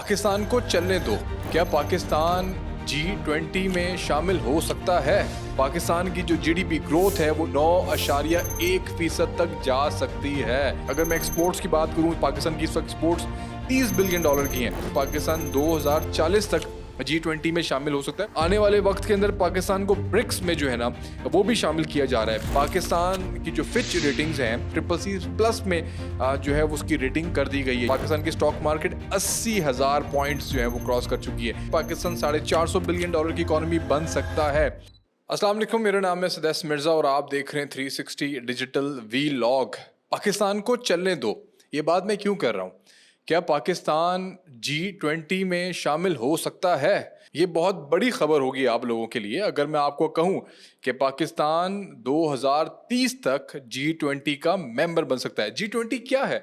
पाकिस्तान को चलने दो। क्या पाकिस्तान G20 में शामिल हो सकता है? पाकिस्तान की जो जीडीपी ग्रोथ है वो 9.1% तक जा सकती है। अगर मैं एक्सपोर्ट्स की बात करूं, पाकिस्तान की इस वक्त एक्सपोर्ट्स $30 बिलियन की हैं। पाकिस्तान 2040 तक G20 में शामिल हो सकता है। आने वाले वक्त के अंदर पाकिस्तान को ब्रिक्स में जो है ना वो भी शामिल किया जा रहा है। पाकिस्तान की जो फिच रेटिंग्स हैं CCC+ में जो है उसकी रेटिंग कर दी गई है। पाकिस्तान की स्टॉक मार्केट 80,000 पॉइंट्स जो है वो क्रॉस कर चुकी है। पाकिस्तान $450 बिलियन की इकोनॉमी बन सकता है। अस्सलाम वालेकुम, मेरा नाम है सदैस मिर्जा और आप देख रहे हैं 360 डिजिटल वीलॉग। पाकिस्तान को चलने दो, ये बात मैं क्यों कर रहा हूँ? क्या पाकिस्तान G20 में शामिल हो सकता है? ये बहुत बड़ी खबर होगी आप लोगों के लिए अगर मैं आपको कहूं कि पाकिस्तान 2030 तक G20 का मेंबर बन सकता है। G20 क्या है?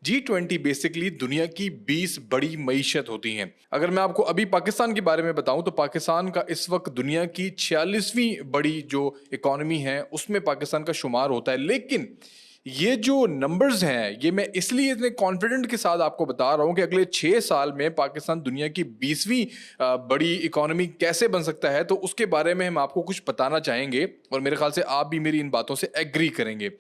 G20 बेसिकली दुनिया की 20 बड़ी मईशत होती हैं। अगर मैं आपको अभी पाकिस्तान के बारे में बताऊं तो पाकिस्तान का इस वक्त दुनिया की 46वीं बड़ी जो इकोनॉमी है उसमें पाकिस्तान का शुमार होता है। लेकिन ये जो नंबर्स हैं ये मैं इसलिए इतने कॉन्फिडेंट के साथ आपको बता रहा हूं कि अगले 6 साल में पाकिस्तान दुनिया की 20वीं बड़ी इकोनॉमी कैसे बन सकता है, तो उसके बारे में हम आपको कुछ बताना चाहेंगे और मेरे ख्याल से आप भी मेरी इन बातों से एग्री करेंगे।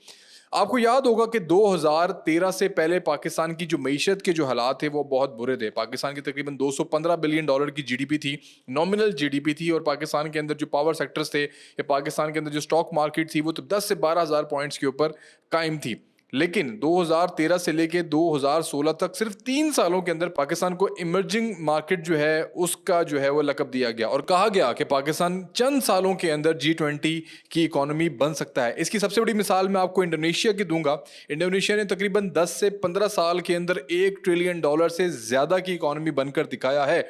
आपको याद होगा कि 2013 से पहले पाकिस्तान की जो मईशत के जो हालात थे वो बहुत बुरे थे। पाकिस्तान की तकरीबन $215 बिलियन की जीडीपी थी, नॉमिनल जीडीपी थी, और पाकिस्तान के अंदर जो पावर सेक्टर्स थे या पाकिस्तान के अंदर जो स्टॉक मार्केट थी वो तो 10 से 12,000 पॉइंट्स के ऊपर कायम थी। लेकिन 2013 से लेके 2016 तक सिर्फ 3 सालों के अंदर पाकिस्तान को इमर्जिंग मार्केट जो है उसका जो है वो लकब दिया गया और कहा गया कि पाकिस्तान चंद सालों के अंदर G20 की इकोनॉमी बन सकता है। इसकी सबसे बड़ी मिसाल मैं आपको इंडोनेशिया की दूंगा। इंडोनेशिया ने तकरीबन 10 से 15 साल के अंदर $1 ट्रिलियन से ज्यादा की इकोनॉमी बनकर दिखाया है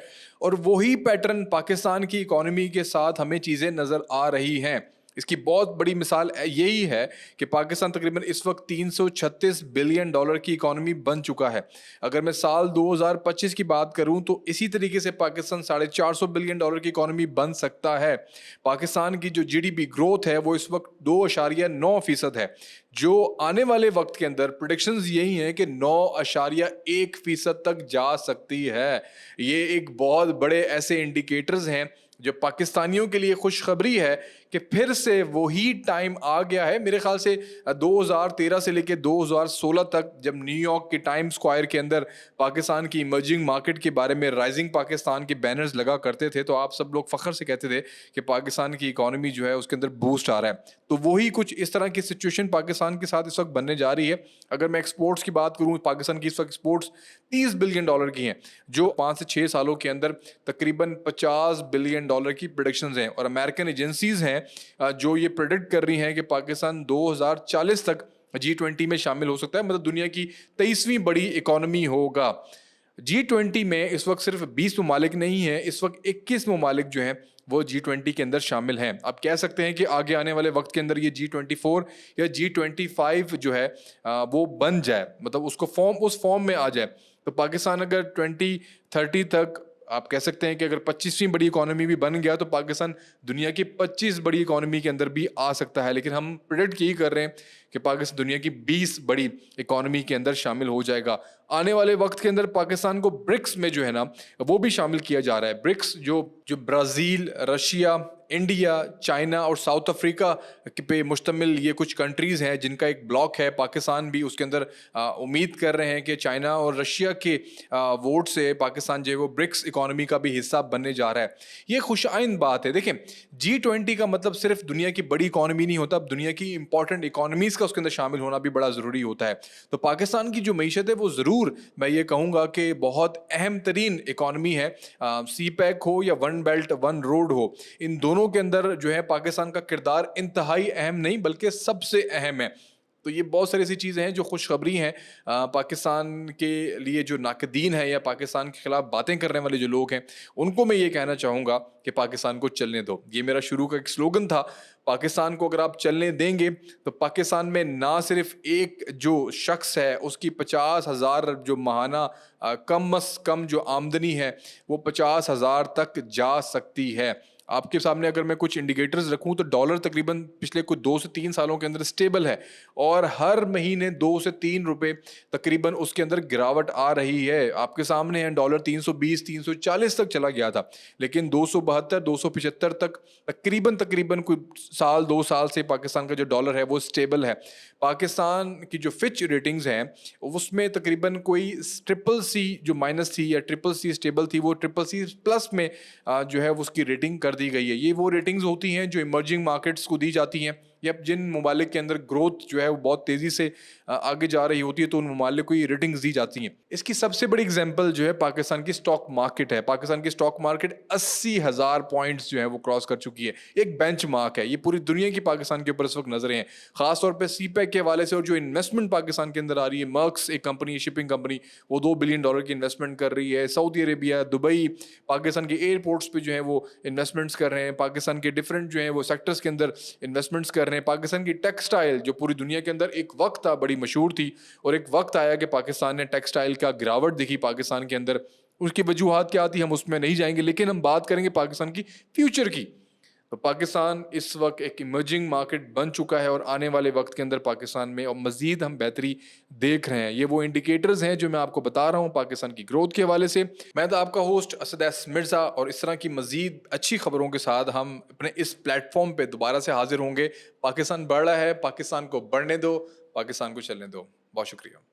और वही पैटर्न पाकिस्तान की इकोनॉमी के साथ हमें चीजें नजर आ रही हैं। इसकी बहुत बड़ी मिसाल यही है कि पाकिस्तान तकरीबन इस वक्त $336 बिलियन की इकोनॉमी बन चुका है। अगर मैं साल 2025 की बात करूं तो इसी तरीके से पाकिस्तान $450 बिलियन की इकोनॉमी बन सकता है। पाकिस्तान की जो जीडीपी ग्रोथ है वो इस वक्त 2.9% है, जो आने वाले वक्त के अंदर प्रोडिक्शंस यही हैं कि 9.1% तक जा सकती है। ये एक बहुत बड़े ऐसे इंडिकेटर्स हैं जो पाकिस्तानियों के लिए खुशखबरी है कि फिर से वही टाइम आ गया है। मेरे ख्याल से 2013 से लेकर 2016 तक जब न्यूयॉर्क के टाइम स्क्वायर के अंदर पाकिस्तान की इमर्जिंग मार्केट के बारे में राइजिंग पाकिस्तान के बैनर्स लगा करते थे तो आप सब लोग फख्र से कहते थे कि पाकिस्तान की इकोनॉमी जो है उसके अंदर बूस्ट आ रहा है। तो वही कुछ इस तरह की सिचुएशन पाकिस्तान के साथ इस वक्त बनने जा रही है। अगर मैं एक्सपोर्ट्स की बात करूं, पाकिस्तान की इस वक्त एक्सपोर्ट्स $30 बिलियन की हैं, जो 5 से 6 सालों के अंदर तकरीबन $50 बिलियन की प्रोडिक्शंस हैं। और अमेरिकन एजेंसीज हैं जो ये प्रेडिक्ट कर रही हैं कि पाकिस्तान 2040 तक G20 में शामिल हो सकता है, मतलब दुनिया की 23वीं बड़ी इकोनॉमी होगा। G20 में इस वक्त सिर्फ 20 ममालिक नहीं है, इस वक्त 21 ममालिक जो हैं वो G20 के अंदर शामिल हैं। आप कह सकते हैं कि आगे आने वाले वक्त के अंदर ये G24 या G25 जो है वो बन जाए, मतलब उस फॉर्म में आ जाए। तो पाकिस्तान अगर 2030 तक आप कह सकते हैं कि अगर 25वीं बड़ी इकोनॉमी भी बन गया तो पाकिस्तान दुनिया की 25 बड़ी इकोनॉमी के अंदर भी आ सकता है। लेकिन हम प्रेडिक्ट यही कर रहे हैं कि पाकिस्तान दुनिया की 20 बड़ी इकोनॉमी के अंदर शामिल हो जाएगा। आने वाले वक्त के अंदर पाकिस्तान को ब्रिक्स में जो है ना वो भी शामिल किया जा रहा है। ब्रिक्स जो ब्राज़ील, रशिया, इंडिया, चाइना और साउथ अफ्रीका पे मुश्तमिल ये कुछ कंट्रीज हैं जिनका एक ब्लॉक है। पाकिस्तान भी उसके अंदर उम्मीद कर रहे हैं कि चाइना और रशिया के वोट से पाकिस्तान जो है वो ब्रिक्स इकोनॉमी का भी हिस्सा बनने जा रहा है। ये खुशआइंद बात है। देखें, G20 का मतलब सिर्फ दुनिया की बड़ी इकोनॉमी नहीं होता, दुनिया की इंपॉर्टेंट इकोनॉमीज का उसके अंदर शामिल होना भी बड़ा ज़रूरी होता है। तो पाकिस्तान की जो मीशत है वो ज़रूर मैं ये कहूँगा कि बहुत अहम तरीन इकोनॉमी है। CPEC हो या वन बेल्ट वन रोड हो, इन दोनों के अंदर जो है पाकिस्तान का किरदार इंतहाई अहम नहीं बल्कि सबसे अहम है। तो ये बहुत सारी ऐसी चीज़ें हैं जो खुशखबरी हैं पाकिस्तान के लिए। जो नाकदीन है या पाकिस्तान के खिलाफ बातें करने वाले जो लोग हैं उनको मैं ये कहना चाहूँगा कि पाकिस्तान को चलने दो। ये मेरा शुरू का एक स्लोगन था। पाकिस्तान को अगर आप चलने देंगे तो पाकिस्तान में ना सिर्फ एक जो शख्स है उसकी 50,000 जो माहाना कम अस कम जो आमदनी है वो 50,000 तक जा सकती है। आपके सामने अगर मैं कुछ इंडिकेटर्स रखूं तो डॉलर तकरीबन पिछले कुछ 2 से 3 सालों के अंदर स्टेबल है और हर महीने 2 से 3 रुपए तकरीबन उसके अंदर गिरावट आ रही है। आपके सामने है डॉलर 320 340 तक चला गया था, लेकिन 272 275 तक तकरीबन तकरीबन कोई साल 2 साल से पाकिस्तान का जो डॉलर है वो स्टेबल है। पाकिस्तान की जो फिच रेटिंग्स हैं उसमें तकरीबन कोई ट्रिपल सी जो माइनस थी या ट्रिपल सी स्टेबल थी, वो ट्रिपल सी प्लस में जो है उसकी रेटिंग कर दी गई है। ये वो रेटिंग्स होती हैं जो इमर्जिंग मार्केट्स को दी जाती हैं या जिन ममालिक के अंदर ग्रोथ जो है वो बहुत तेज़ी से आगे जा रही होती है, तो उन ममालिक को ये रेटिंग्स दी जाती हैं। इसकी सबसे बड़ी एग्जांपल जो है पाकिस्तान की स्टॉक मार्केट है। पाकिस्तान की स्टॉक मार्केट 80,000 पॉइंट्स जो है वो क्रॉस कर चुकी है। एक बेंचमार्क है, ये पूरी दुनिया की पाकिस्तान के ऊपर इस वक्त नजरें हैं, खासतौर पर सीपैक के हवाले से। और जो इन्वेस्टमेंट पाकिस्तान के अंदर आ रही है, मर्क्स एक कंपनी, शिपिंग कंपनी, वो $2 बिलियन की इन्वेस्टमेंट कर रही है। सऊदी अरेबिया, दुबई, पाकिस्तान के एयरपोर्ट्स पे जो है वो इन्वेस्टमेंट्स कर रहे हैं। पाकिस्तान के डिफरेंट जो है वो सेक्टर्स के अंदर इन्वेस्टमेंट्स कर रहे हैं। पाकिस्तान की टेक्सटाइल जो पूरी दुनिया के अंदर एक वक्त था बड़ी मशहूर थी, और एक वक्त आया कि पाकिस्तान ने टेक्सटाइल का गिरावट दिखी पाकिस्तान के अंदर। उसकी वजूहात क्या थी हम उसमें नहीं जाएंगे, लेकिन हम बात करेंगे पाकिस्तान की फ्यूचर की। तो पाकिस्तान इस वक्त एक इमर्जिंग मार्केट बन चुका है और आने वाले वक्त के अंदर पाकिस्तान में और मजीद हम बेहतरी देख रहे हैं। ये वो इंडिकेटर्स हैं जो मैं आपको बता रहा हूँ पाकिस्तान की ग्रोथ के हवाले से। मैं तो आपका होस्ट असद एस मिर्ज़ा, और इस तरह की मजीद अच्छी खबरों के साथ हम अपने इस प्लेटफॉर्म पे दोबारा से हाजिर होंगे। पाकिस्तान बढ़ रहा है, पाकिस्तान को बढ़ने दो, पाकिस्तान को चलने दो। बहुत शुक्रिया।